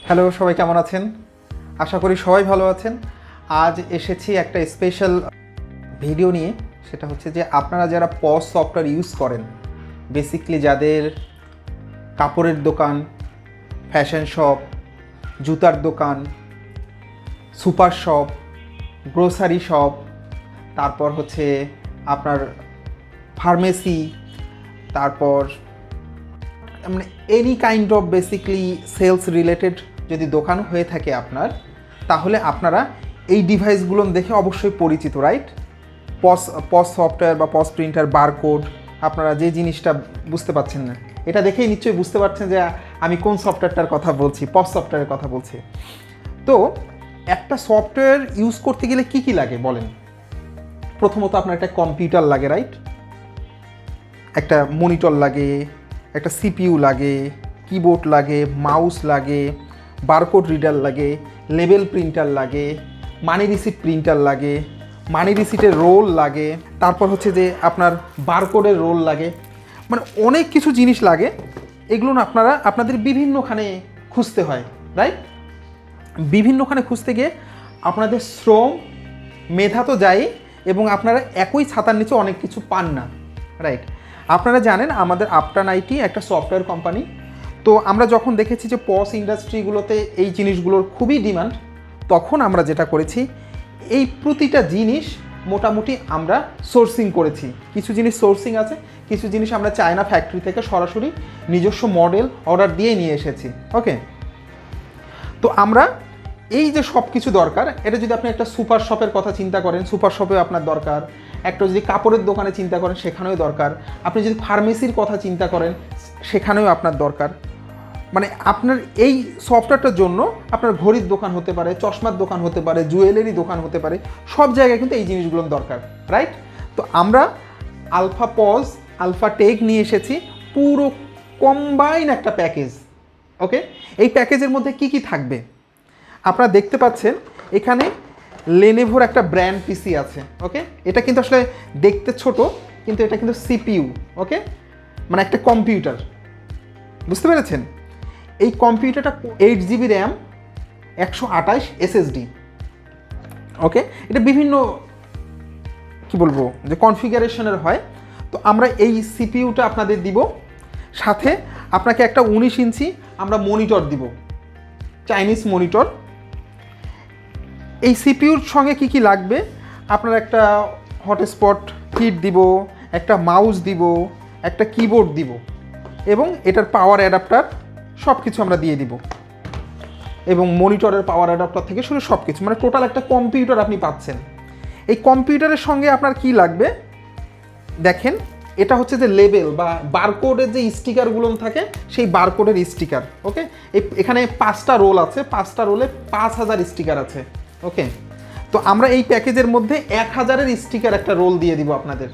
Hello, সবাই কেমন আছেন? আশা করি সবাই ভালো আছেন। আজ এসেছি একটা স্পেশাল ভিডিও নিয়ে। সেটা হচ্ছে যে আপনারা যারা পজ সফটওয়্যার ইউজ করেন, বেসিক্যালি যাদের কাপড়ের দোকান, ফ্যাশন শপ, জুতার দোকান, সুপার শপ, গ্রোসারি শপ, তারপর হচ্ছে আপনার ফার্মেসি, তারপর মানে any kind of basically sales related যদি দোকান হয়ে থাকে আপনার, তাহলে আপনারা এই ডিভাইসগুলো দেখে অবশ্যই পরিচিত, রাইট? পজ সফটওয়্যার বা পজ প্রিন্টার, বারকোড, আপনারা যে জিনিসটা বুঝতে পারছেন না, এটা দেখেই নিশ্চয়ই বুঝতে পারছেন যে আমি কোন সফটওয়্যারটার কথা বলছি, পজ সফটওয়্যারের কথা বলছি। তো একটা সফটওয়্যার ইউজ করতে গেলে কি কি লাগে বলেন? প্রথমত আপনার একটা কম্পিউটার লাগে, রাইট? একটা মনিটর লাগে, একটা সিপিইউ লাগে, কিবোর্ড লাগে, মাউস লাগে, বারকোড রিডার লাগে, লেবেল প্রিন্টার লাগে, মানি রিসিট প্রিন্টার লাগে, মানি রিসিটের রোল লাগে, তারপর হচ্ছে যে আপনার বারকোডের রোল লাগে, মানে অনেক কিছু জিনিস লাগে। এগুলো না আপনাদের বিভিন্নখানে খুঁজতে হয়, রাইট? বিভিন্নখানে খুঁজতে গিয়ে আপনাদের শ্রম, মেধা তো যায়, এবং আপনারা একই ছাতার নিচে অনেক কিছু পান না, রাইট? আপনারা জানেন আমাদের আপটান আইটি একটা সফটওয়্যার কোম্পানি। তো আমরা যখন দেখেছি যে পজ ইন্ডাস্ট্রিগুলোতে এই জিনিসগুলোর খুবই ডিমান্ড, তখন আমরা যেটা করেছি, এই প্রতিটা জিনিস মোটামুটি আমরা সোর্সিং করেছি। কিছু জিনিস সোর্সিং আছে, কিছু জিনিস আমরা চায়না ফ্যাক্টরি থেকে সরাসরি নিজস্ব মডেল অর্ডার দিয়ে নিয়ে এসেছি। ওকে, তো আমরা এই যে সব কিছু দরকার, এটা যদি আপনি একটা সুপার শপের কথা চিন্তা করেন, সুপার শপেও আপনার দরকার। একটা যদি কাপড়ের দোকানে চিন্তা করেন, সেখানেও দরকার। আপনি যদি ফার্মেসির কথা চিন্তা করেন, সেখানেও আপনার দরকার। মানে আপনার এই সফটওয়্যারটার জন্য আপনার ঘড়ির দোকান হতে পারে, চশমার দোকান হতে পারে, জুয়েলারি দোকান হতে পারে, সব জায়গায় কিন্তু এই জিনিসগুলোর দরকার, রাইট? তো আমরা আলফা পজ, আলফা টেক নিয়ে এসেছি পুরো কম্বাইন একটা প্যাকেজ। ওকে, এই প্যাকেজের মধ্যে কি কি থাকবে আপনারা দেখতে পাচ্ছেন। এখানে লেনেভোর একটা ব্র্যান্ড পিসি আছে। ওকে, এটা কিন্তু আসলে দেখতে ছোট, কিন্তু এটা কিন্তু সিপিইউ। ওকে, মানে একটা কম্পিউটার, বুঝতে পেরেছেন? এই কম্পিউটারটা 8GB র্যাম, 128 SSD। ওকে, এটা বিভিন্ন কি বলবো যে কনফিগারেশনের হয়। তো আমরা এই সিপিইউটা আপনাদের দিব, সাথে আপনাকে একটা 19 ইঞ্চি আমরা মনিটর দিব, চাইনিজ মনিটর। এই সিপিইউর সঙ্গে কি কি লাগবে, আপনার একটা হটস্পট কিট দিব, একটা মাউস দিব, একটা কিবোর্ড দিব, এবং এটার পাওয়ার অ্যাডাপ্টার সব কিছু আমরা দিয়ে দিব, এবং মনিটরের পাওয়ার অ্যাডাপ্টার থেকে শুরু সব কিছু, মানে টোটাল একটা কম্পিউটার আপনি পাচ্ছেন। এই কম্পিউটারের সঙ্গে আপনার কি লাগবে দেখেন, এটা হচ্ছে যে লেবেল বা বারকোডের যে স্টিকারগুলো থাকে, সেই বারকোডের স্টিকার। ওকে, এখানে 5টা রোল আছে, 5টা রোলে 5000 স্টিকার আছে। ওকে, তো আমরা এই প্যাকেজের মধ্যে 1000-এর স্টিকার একটা রোল দিয়ে দিব আপনাদের।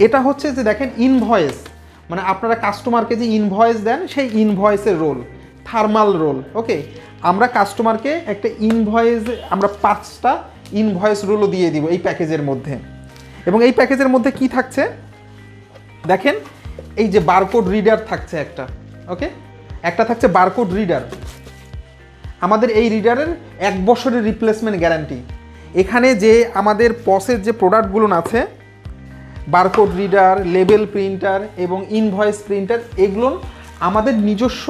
এটা হচ্ছে যে দেখেন ইনভয়েস, মানে আপনারা কাস্টমারকে যে ইনভয়েস দেন, সেই ইনভয়েসের রোল, থার্মাল রোল। ওকে, আমরা কাস্টমারকে একটা ইনভয়েস, আমরা 5টা ইনভয়েস রোলও দিয়ে দিব এই প্যাকেজের মধ্যে। এবং এই প্যাকেজের মধ্যে কি থাকছে দেখেন, এই যে বারকোড রিডার থাকছে একটা। ওকে, একটা থাকছে বারকোড রিডার। আমাদের এই রিডারের 1 বছরের রিপ্লেসমেন্ট গ্যারান্টি। এখানে যে আমাদের পসের যে প্রোডাক্টগুলো আছে, বারকোড রিডার, লেবেল প্রিন্টার এবং ইনভয়েস প্রিন্টার, এগুলো আমাদের নিজস্ব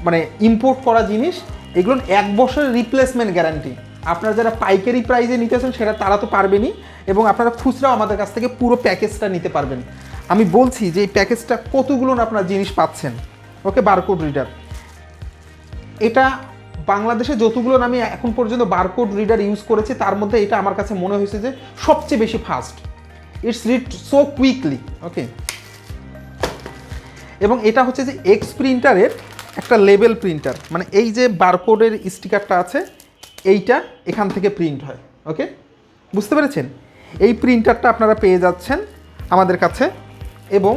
মানে ইম্পোর্ট করা জিনিস। এগুলো 1 বছরের রিপ্লেসমেন্ট গ্যারান্টি। আপনারা যারা পাইকারি প্রাইসে নিতেছেন সেটা তারা তো পারবেনই, এবং আপনারা খুচরাও আমাদের কাছ থেকে পুরো প্যাকেজটা নিতে পারবেন। আমি বলছি যে এই প্যাকেজটা কতগুলো আপনার জিনিস পাচ্ছেন। ওকে, বারকোড রিডার, এটা বাংলাদেশে যতগুলো আমি এখন পর্যন্ত বারকোড রিডার ইউজ করেছি, তার মধ্যে এটা আমার কাছে মনে হয়েছে যে সবচেয়ে বেশি fast. It's read so quickly. Okay, এবং এটা হচ্ছে যে এক্স প্রিন্টারের একটা লেবেল প্রিন্টার, মানে এই যে বারকোডের স্টিকারটা আছে, এইটা এখান থেকে প্রিন্ট হয়। ওকে, বুঝতে পেরেছেন? এই প্রিন্টারটা আপনারা পেয়ে যাচ্ছেন আমাদের কাছে। এবং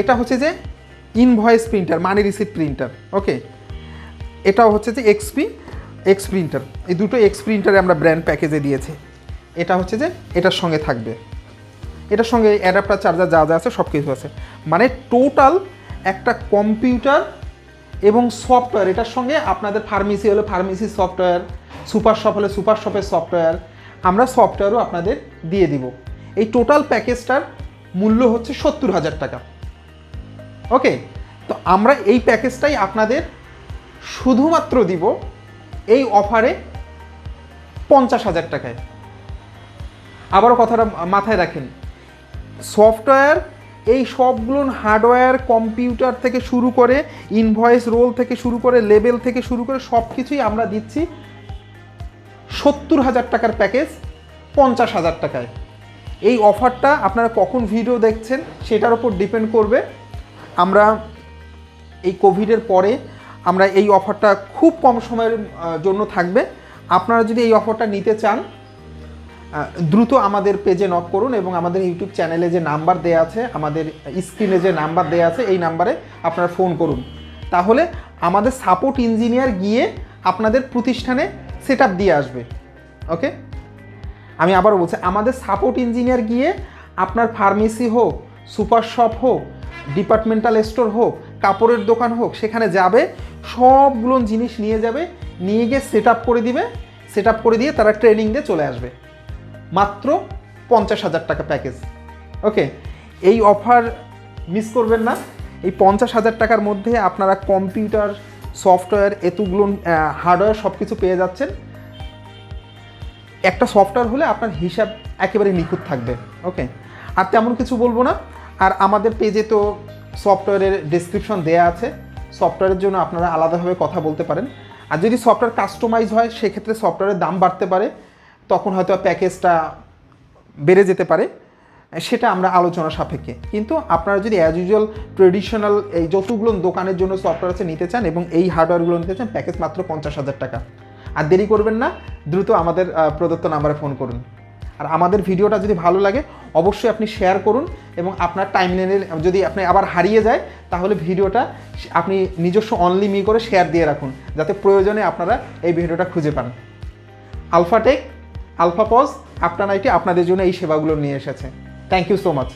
এটা হচ্ছে যে invoice printer, money receipt printer. Okay, এটাও হচ্ছে যে এক্স প্রিন্টার। এই দুটো এক্স প্রিন্টারে আমরা ব্র্যান্ড প্যাকেজে দিয়েছি। এটা হচ্ছে যে এটার সঙ্গে থাকবে, এটার সঙ্গে অ্যাডাপ্টার, চার্জার যা যা আছে সব কিছু আছে। মানে টোটাল একটা কম্পিউটার এবং সফটওয়্যার, এটার সঙ্গে আপনাদের ফার্মেসি হলে ফার্মেসি সফটওয়্যার, সুপার শপ হলে সুপার শপের সফটওয়্যার, আমরা সফটওয়্যারও আপনাদের দিয়ে দিব। এই টোটাল প্যাকেজটার মূল্য হচ্ছে 70,000 টাকা। ওকে, তো আমরা এই প্যাকেজটাই আপনাদের শুধুমাত্র দিব এই অফারে 50,000 টাকায়। আবারও কথাটা মাথায় রাখেন, সফটওয়্যার এই সবগুলো হার্ডওয়্যার, কম্পিউটার থেকে শুরু করে, ইনভয়েস রোল থেকে শুরু করে, লেবেল থেকে শুরু করে সব কিছুই আমরা দিচ্ছি 70,000 টাকার প্যাকেজ 50,000 টাকায়। এই অফারটা আপনারা কখন ভিডিও দেখছেন সেটার উপর ডিপেন্ড করবে। আমরা এই কোভিডের পরে আমরা এই অফারটা খুব কম সময়ের জন্য থাকবে। আপনারা যদি এই অফারটা নিতে চান দ্রুত আমাদের পেজে নক করুন এবং আমাদের ইউটিউব চ্যানেলে যে নাম্বার দেওয়া আছে, আমাদের স্ক্রিনে যে নাম্বার দেওয়া আছে এই নাম্বারে আপনারা ফোন করুন। তাহলে আমাদের সাপোর্ট ইঞ্জিনিয়ার গিয়ে আপনাদের প্রতিষ্ঠানে সেট আপ দিয়ে আসবে। ওকে, আমি আবারও বলছি, আমাদের সাপোর্ট ইঞ্জিনিয়ার গিয়ে আপনার ফার্মেসি হোক, সুপার শপ হোক, ডিপার্টমেন্টাল স্টোর হোক, কাপড়ের দোকান হোক, সেখানে যাবে, সবগুলো জিনিস নিয়ে যাবে, নিয়ে গিয়ে সেট আপ করে দিবে। সেট আপ করে দিয়ে তারা ট্রেনিং দিয়ে চলে আসবে। মাত্র 50,000 টাকা প্যাকেজ। ওকে, এই অফার মিস করবেন না। এই 50,000 টাকার মধ্যে আপনারা কম্পিউটার, সফটওয়্যার, এতগুলো হার্ডওয়্যার সব কিছু পেয়ে যাচ্ছেন। একটা সফটওয়্যার হলে আপনার হিসাব একেবারে নিখুঁত থাকবে। ওকে, আর তেমন কিছু বলবো না। আর আমাদের পেজে তো সফটওয়্যারের ডেসক্রিপশন দেয়া আছে, সফটওয়্যারের জন্য আপনারা আলাদাভাবে কথা বলতে পারেন। আর যদি সফটওয়্যার কাস্টমাইজ হয় সেক্ষেত্রে সফটওয়্যারের দাম বাড়তে পারে, তখন হয়তো প্যাকেজটা বেড়ে যেতে পারে, সেটা আমরা আলোচনা সাপেক্ষে। কিন্তু আপনারা যদি অ্যাজ ইউজুয়াল ট্রেডিশনাল এই যতগুলো দোকানের জন্য সফটওয়্যার আছে নিতে চান এবং এই হার্ডওয়্যারগুলো নিতে চান, প্যাকেজ মাত্র 50,000 টাকা। আর দেরি করবেন না, দ্রুত আমাদের প্রদত্ত নাম্বারে ফোন করুন। আর আমাদের ভিডিওটা যদি ভালো লাগে অবশ্যই আপনি শেয়ার করুন এবং আপনার টাইমলাইনে যদি আপনি আবার হারিয়ে যায় তাহলে ভিডিওটা আপনি নিজস্ব অনলি মি করে শেয়ার দিয়ে রাখুন, যাতে প্রয়োজনে আপনারা এই ভিডিওটা খুঁজে পান। আলফা টেক, আলফা পজ, আপনারা এটি আপনাদের জন্য এই সেবাগুলো নিয়ে এসেছে। Thank you so much.